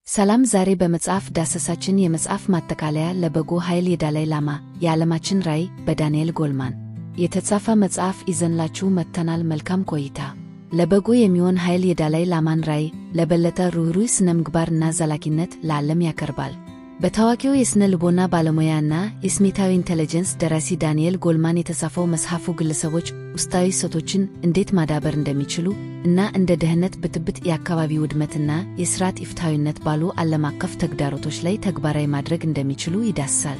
ሰላም ዛሬ በመጽሐፍ ዳሰሳችን የመጽሐፍ ማጠቃለያ ለበጎ ኃይል የዳላይ ላማ የዓለማችን ራዕይ በዳንኤል ጎልማን የተጻፈ መጽሐፍ ይዘንላችሁ መጥተናል። መልካም ቆይታ። ለበጎ የሚሆን ኃይል የዳላይ ላማን ራዕይ ለበለጠ ርኅሩህ ስነ ምግባርና ዘላቂነት ለዓለም ያቀርባል። በታዋቂው የስነ ልቦና ባለሙያና የስሜታዊ ኢንተለጀንስ ደራሲ ዳንኤል ጎልማን የተጻፈው መጽሐፉ ግለሰቦች ውስጣዊ እሴቶችን እንዴት ማዳበር እንደሚችሉ እና እንደ ድህነት፣ ብጥብጥ፣ የአካባቢ ውድመትና የሥርዓት ኢፍትሐዊነት ባሉ ዓለም አቀፍ ተግዳሮቶች ላይ ተግባራዊ ማድረግ እንደሚችሉ ይዳስሳል።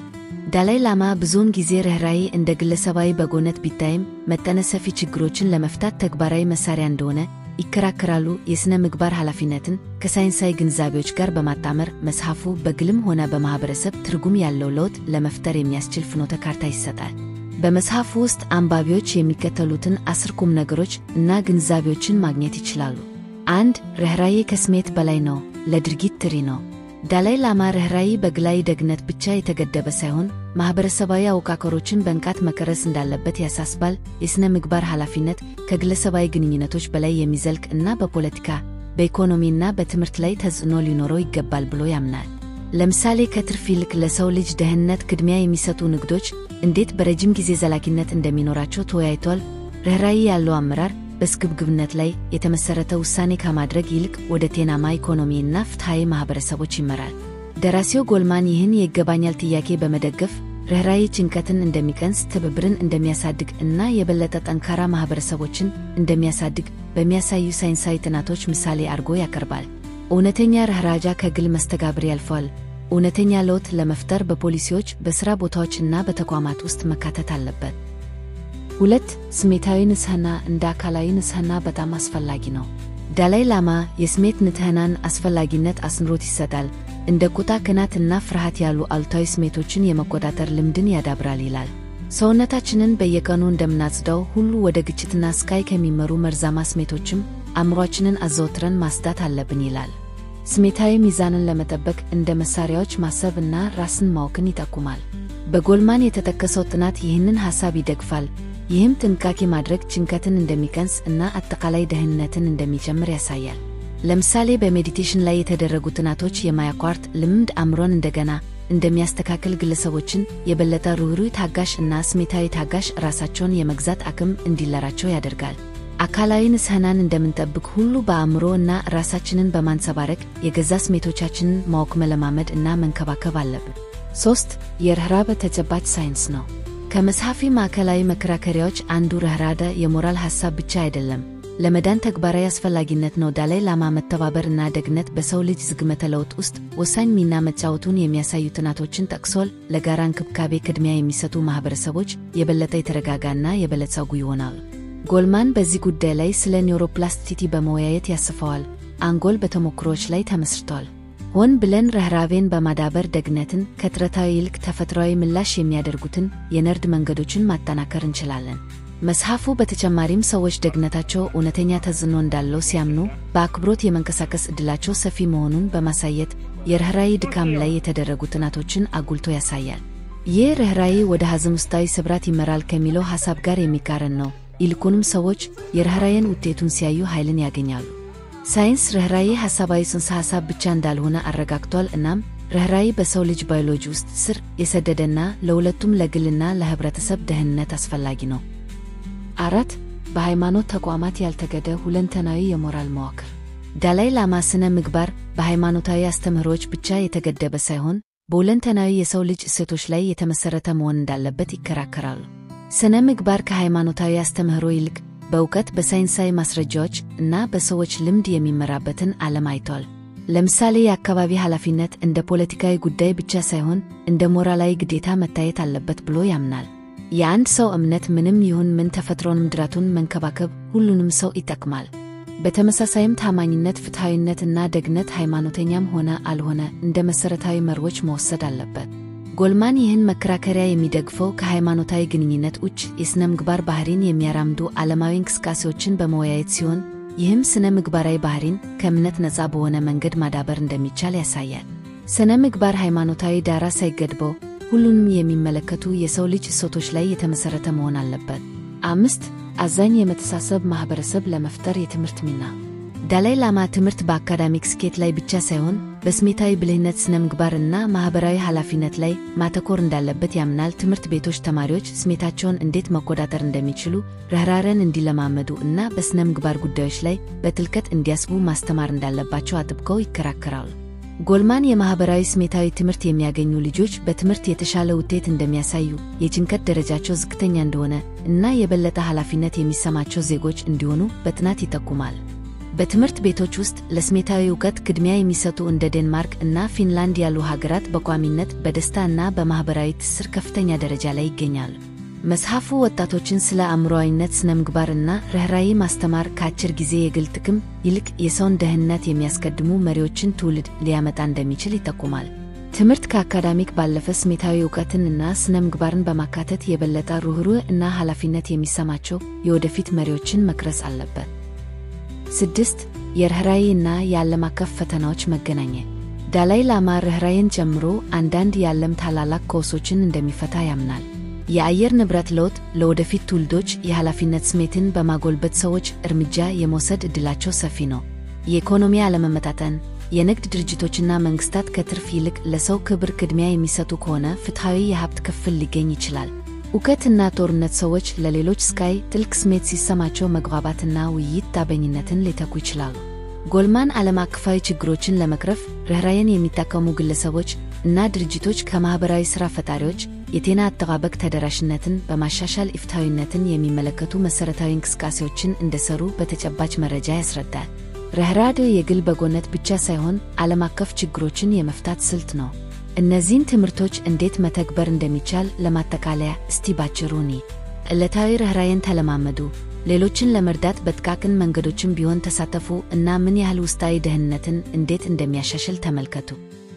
ዳላይ ላማ ብዙውን ጊዜ ርኅራኄ እንደ ግለሰባዊ በጎነት ቢታይም መጠነ ሰፊ ችግሮችን ለመፍታት ተግባራዊ መሳሪያ እንደሆነ ይከራከራሉ። የሥነ ምግባር ኃላፊነትን ከሳይንሳዊ ግንዛቤዎች ጋር በማጣመር መጽሐፉ በግልም ሆነ በማኅበረሰብ ትርጉም ያለው ለውጥ ለመፍጠር የሚያስችል ፍኖተ ካርታ ይሰጣል። በመጽሐፉ ውስጥ አንባቢዎች የሚከተሉትን 10 ቁም ነገሮች እና ግንዛቤዎችን ማግኘት ይችላሉ። 1. ርኅራኄ ከስሜት በላይ ነው፣ ለድርጊት ጥሪ ነው። ዳላይ ላማ ርኅራኄ በግላዊ ደግነት ብቻ የተገደበ ሳይሆን ማኅበረሰባዊ አወቃቀሮችን በንቃት መቀረጽ እንዳለበት ያሳስባል። የሥነ ምግባር ኃላፊነት ከግለሰባዊ ግንኙነቶች በላይ የሚዘልቅ እና በፖለቲካ፣ በኢኮኖሚና በትምህርት ላይ ተጽዕኖ ሊኖረው ይገባል ብሎ ያምናል። ለምሳሌ ከትርፍ ይልቅ ለሰው ልጅ ደህንነት ቅድሚያ የሚሰጡ ንግዶች እንዴት በረጅም ጊዜ ዘላቂነት እንደሚኖራቸው ተወያይቷል። ርኅራኄ ያለው አመራር በስግብግብነት ላይ የተመሠረተ ውሳኔ ከማድረግ ይልቅ ወደ ጤናማ ኢኮኖሚና ፍትሐዊ ማኅበረሰቦች ይመራል። ደራሲው ጎልማን ይህን የይገባኛል ጥያቄ በመደገፍ ርኅራኄ ጭንቀትን እንደሚቀንስ፣ ትብብርን እንደሚያሳድግ እና የበለጠ ጠንካራ ማኅበረሰቦችን እንደሚያሳድግ በሚያሳዩ ሳይንሳዊ ጥናቶች ምሳሌ አድርጎ ያቀርባል። እውነተኛ ርኅራኄ ከግል መስተጋብር ያልፋል። እውነተኛ ለውጥ ለመፍጠር በፖሊሲዎች፣ በሥራ ቦታዎችና በተቋማት ውስጥ መካተት አለበት። 2. ስሜታዊ ንጽሕና እንደ አካላዊ ንጽሕና በጣም አስፈላጊ ነው። ዳላይ ላማ የስሜት ንጽሕናን አስፈላጊነት አጽንዖት ይሰጣል። እንደ ቁጣ፣ ቅናት እና ፍርሃት ያሉ አሉታዊ ስሜቶችን የመቆጣጠር ልምድን ያዳብራል ይላል። ሰውነታችንን በየቀኑ እንደምናጽዳው ሁሉ ወደ ግጭትና ስቃይ ከሚመሩ መርዛማ ስሜቶችም አእምሮአችንን አዘውትረን ማጽዳት አለብን ይላል። ስሜታዊ ሚዛንን ለመጠበቅ እንደ መሳሪያዎች ማሰብ እና ራስን ማወቅን ይጠቁማል። በጎልማን የተጠቀሰው ጥናት ይህንን ሐሳብ ይደግፋል። ይህም ጥንቃቄ ማድረግ ጭንቀትን እንደሚቀንስ እና አጠቃላይ ደህንነትን እንደሚጨምር ያሳያል። ለምሳሌ በሜዲቴሽን ላይ የተደረጉ ጥናቶች የማያቋርጥ ልምድ አእምሮን እንደገና እንደሚያስተካክል፣ ግለሰቦችን የበለጠ ርኅሩህ፣ ታጋሽ እና ስሜታዊ ታጋሽ ራሳቸውን የመግዛት አቅም እንዲኖራቸው ያደርጋል። አካላዊ ንጽሕናን እንደምንጠብቅ ሁሉ በአእምሮ እና ራሳችንን በማንጸባረቅ የገዛ ስሜቶቻችንን ማወቅ፣ መለማመድ እና መንከባከብ አለብን። 3. የርኅራኄ ተጨባጭ ሳይንስ ነው። ከመጽሐፊ ማዕከላዊ መከራከሪያዎች አንዱ ርኅራኄ የሞራል ሐሳብ ብቻ አይደለም፣ ለመዳን ተግባራዊ አስፈላጊነት ነው። ዳላይ ላማ መተባበር እና ደግነት በሰው ልጅ ዝግመተ ለውጥ ውስጥ ወሳኝ ሚና መጫወቱን የሚያሳዩ ጥናቶችን ጠቅሷል። ለጋራ እንክብካቤ ቅድሚያ የሚሰጡ ማኅበረሰቦች የበለጠ የተረጋጋና የበለጸጉ ይሆናሉ። ጎልማን በዚህ ጉዳይ ላይ ስለ ኒውሮፕላስቲሲቲ በመወያየት ያስፋዋል። አንጎል በተሞክሮዎች ላይ ተመስርቷል። ሆን ብለን ርኅራኄን በማዳበር ደግነትን ከጥረታዊ ይልቅ ተፈጥሯዊ ምላሽ የሚያደርጉትን የነርቭ መንገዶችን ማጠናከር እንችላለን። መጽሐፉ በተጨማሪም ሰዎች ደግነታቸው እውነተኛ ተጽዕኖ እንዳለው ሲያምኑ በአክብሮት የመንቀሳቀስ ዕድላቸው ሰፊ መሆኑን በማሳየት የርኅራኄ ድካም ላይ የተደረጉ ጥናቶችን አጉልቶ ያሳያል። ይህ ርኅራኄ ወደ ሐዘን፣ ውስጣዊ ስብራት ይመራል ከሚለው ሐሳብ ጋር የሚቃረን ነው። ይልቁንም ሰዎች የርኅራኄን ውጤቱን ሲያዩ ኃይልን ያገኛሉ። ሳይንስ ርኅራኄ ሐሳባዊ ጽንሰ ሐሳብ ብቻ እንዳልሆነ አረጋግጧል። እናም ርኅራኄ በሰው ልጅ ባዮሎጂ ውስጥ ስር የሰደደና ለሁለቱም ለግልና ለኅብረተሰብ ደህንነት አስፈላጊ ነው። 4. በሃይማኖት ተቋማት ያልተገደበ ሁለንተናዊ የሞራል መዋቅር። ዳላይ ላማ ስነ ምግባር በሃይማኖታዊ አስተምህሮዎች ብቻ የተገደበ ሳይሆን በሁለንተናዊ የሰው ልጅ እሴቶች ላይ የተመሠረተ መሆን እንዳለበት ይከራከራሉ። ስነ ምግባር ከሃይማኖታዊ አስተምህሮ ይልቅ በእውቀት፣ በሳይንሳዊ ማስረጃዎች እና በሰዎች ልምድ የሚመራበትን ዓለም አይቷል። ለምሳሌ የአካባቢ ኃላፊነት እንደ ፖለቲካዊ ጉዳይ ብቻ ሳይሆን እንደ ሞራላዊ ግዴታ መታየት አለበት ብሎ ያምናል። የአንድ ሰው እምነት ምንም ይሁን ምን ተፈጥሮን፣ ምድራቱን መንከባከብ ሁሉንም ሰው ይጠቅማል። በተመሳሳይም ታማኝነት፣ ፍትሐዊነት እና ደግነት ሃይማኖተኛም ሆነ አልሆነ እንደ መሠረታዊ መርሆች መወሰድ አለበት። ጎልማን ይህን መከራከሪያ የሚደግፈው ከሃይማኖታዊ ግንኙነት ውጭ የሥነ ምግባር ባሕሪን የሚያራምዱ ዓለማዊ እንቅስቃሴዎችን በመወያየት ሲሆን ይህም ሥነ ምግባራዊ ባሕሪን ከእምነት ነፃ በሆነ መንገድ ማዳበር እንደሚቻል ያሳያል። ሥነ ምግባር ሃይማኖታዊ ዳራ ሳይገድበው ሁሉንም የሚመለከቱ የሰው ልጅ እሴቶች ላይ የተመሠረተ መሆን አለበት። 5. አዛኝ የመተሳሰብ ማኅበረሰብ ለመፍጠር የትምህርት ሚና። ዳላይ ላማ ትምህርት በአካዳሚክ ስኬት ላይ ብቻ ሳይሆን በስሜታዊ ብልህነት ስነ ምግባርና ማህበራዊ ኃላፊነት ላይ ማተኮር እንዳለበት ያምናል። ትምህርት ቤቶች ተማሪዎች ስሜታቸውን እንዴት መቆጣጠር እንደሚችሉ ርህራሄን እንዲለማመዱ እና በስነ ምግባር ጉዳዮች ላይ በጥልቀት እንዲያስቡ ማስተማር እንዳለባቸው አጥብቀው ይከራከራሉ። ጎልማን የማህበራዊ ስሜታዊ ትምህርት የሚያገኙ ልጆች በትምህርት የተሻለ ውጤት እንደሚያሳዩ፣ የጭንቀት ደረጃቸው ዝቅተኛ እንደሆነ እና የበለጠ ኃላፊነት የሚሰማቸው ዜጎች እንዲሆኑ በጥናት ይጠቁማል። በትምህርት ቤቶች ውስጥ ለስሜታዊ ዕውቀት ቅድሚያ የሚሰጡ እንደ ዴንማርክ እና ፊንላንድ ያሉ ሀገራት በቋሚነት በደስታ እና በማህበራዊ ትስስር ከፍተኛ ደረጃ ላይ ይገኛሉ። መጽሐፉ ወጣቶችን ስለ አእምሮአዊነት ስነ ምግባር እና ርህራሄ ማስተማር ከአጭር ጊዜ የግል ጥቅም ይልቅ የሰውን ደህንነት የሚያስቀድሙ መሪዎችን ትውልድ ሊያመጣ እንደሚችል ይጠቁማል። ትምህርት ከአካዳሚክ ባለፈ ስሜታዊ ዕውቀትን እና ስነ ምግባርን በማካተት የበለጠ ርህሩህ እና ኃላፊነት የሚሰማቸው የወደፊት መሪዎችን መቅረጽ አለበት። 6. የርህራሄ እና የዓለም አቀፍ ፈተናዎች መገናኘት። ዳላይ ላማ ርህራሄን ጨምሮ አንዳንድ የዓለም ታላላቅ ቀውሶችን እንደሚፈታ ያምናል። የአየር ንብረት ለውጥ ለወደፊት ትውልዶች የኃላፊነት ስሜትን በማጎልበት ሰዎች እርምጃ የመውሰድ ዕድላቸው ሰፊ ነው። የኢኮኖሚ አለመመጣጠን፣ የንግድ ድርጅቶችና መንግስታት ከትርፍ ይልቅ ለሰው ክብር ቅድሚያ የሚሰጡ ከሆነ ፍትሐዊ የሀብት ክፍል ሊገኝ ይችላል። እውቀትና ጦርነት ሰዎች ለሌሎች ስቃይ ጥልቅ ስሜት ሲሰማቸው መግባባትና ውይይት ጣበኝነትን ሊተኩ ይችላሉ። ጎልማን ዓለም አቀፋዊ ችግሮችን ለመቅረፍ ርህራሄን የሚጠቀሙ ግለሰቦች እና ድርጅቶች ከማህበራዊ ሥራ ፈጣሪዎች የጤና አጠባበቅ ተደራሽነትን በማሻሻል ኢፍትሐዊነትን የሚመለከቱ መሠረታዊ እንቅስቃሴዎችን እንደሰሩ በተጨባጭ መረጃ ያስረዳል። ርህራሄ የግል በጎነት ብቻ ሳይሆን ዓለም አቀፍ ችግሮችን የመፍታት ስልት ነው። እነዚህን ትምህርቶች እንዴት መተግበር እንደሚቻል ለማጠቃለያ እስቲ ባጭሩ እንይ። ዕለታዊ ርህራሄን ተለማመዱ። ሌሎችን ለመርዳት በጥቃቅን መንገዶችም ቢሆን ተሳተፉ እና ምን ያህል ውስጣዊ ደህንነትን እንዴት እንደሚያሻሽል ተመልከቱ።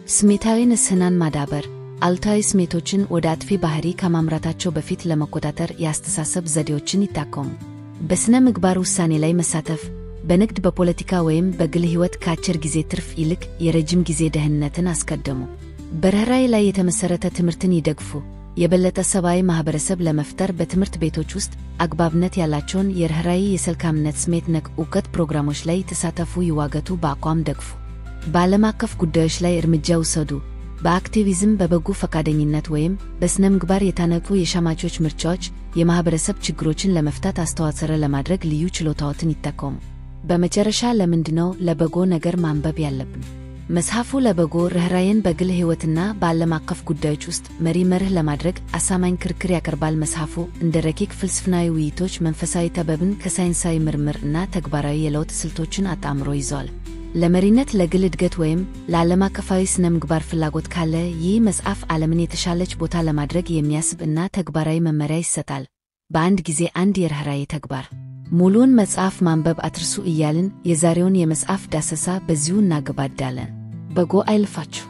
ስሜታዊ ንጽሕናን ማዳበር። አሉታዊ ስሜቶችን ወደ አጥፊ ባህሪ ከማምራታቸው በፊት ለመቆጣጠር የአስተሳሰብ ዘዴዎችን ይጠቀሙ። በስነ ምግባር ውሳኔ ላይ መሳተፍ። በንግድ፣ በፖለቲካ ወይም በግል ሕይወት ከአጭር ጊዜ ትርፍ ይልቅ የረጅም ጊዜ ደህንነትን አስቀድሙ። በርህራሄ ላይ የተመሰረተ ትምህርትን ይደግፉ። የበለጠ ሰብአዊ ማህበረሰብ ለመፍጠር በትምህርት ቤቶች ውስጥ አግባብነት ያላቸውን የርህራሄ የሰልካምነት ስሜት ነክ ዕውቀት ፕሮግራሞች ላይ ተሳተፉ። ይዋገቱ፣ በአቋም ደግፉ። በዓለም አቀፍ ጉዳዮች ላይ እርምጃ ውሰዱ። በአክቲቪዝም፣ በበጎ ፈቃደኝነት ወይም በስነ ምግባር የታነጹ የሸማቾች ምርጫዎች የማህበረሰብ ችግሮችን ለመፍታት አስተዋጽኦ ለማድረግ ልዩ ችሎታዎትን ይጠቀሙ። በመጨረሻ ለምንድነው ለበጎ ነገር ማንበብ ያለብን? መጽሐፉ ለበጎ ርህራሄን በግል ሕይወትና በዓለም አቀፍ ጉዳዮች ውስጥ መሪ መርህ ለማድረግ አሳማኝ ክርክር ያቀርባል። መጽሐፉ እንደ ረቂቅ ፍልስፍናዊ ውይይቶች መንፈሳዊ ጥበብን ከሳይንሳዊ ምርምር እና ተግባራዊ የለውጥ ስልቶችን አጣምሮ ይዟል። ለመሪነት፣ ለግል እድገት ወይም ለዓለም አቀፋዊ ስነ ምግባር ፍላጎት ካለ ይህ መጽሐፍ ዓለምን የተሻለች ቦታ ለማድረግ የሚያስብ እና ተግባራዊ መመሪያ ይሰጣል። በአንድ ጊዜ አንድ የርህራሄ ተግባር። ሙሉውን መጽሐፍ ማንበብ አትርሱ እያልን የዛሬውን የመጽሐፍ ዳሰሳ በዚሁ እናገባዳለን። በጎ አይልፋችሁ።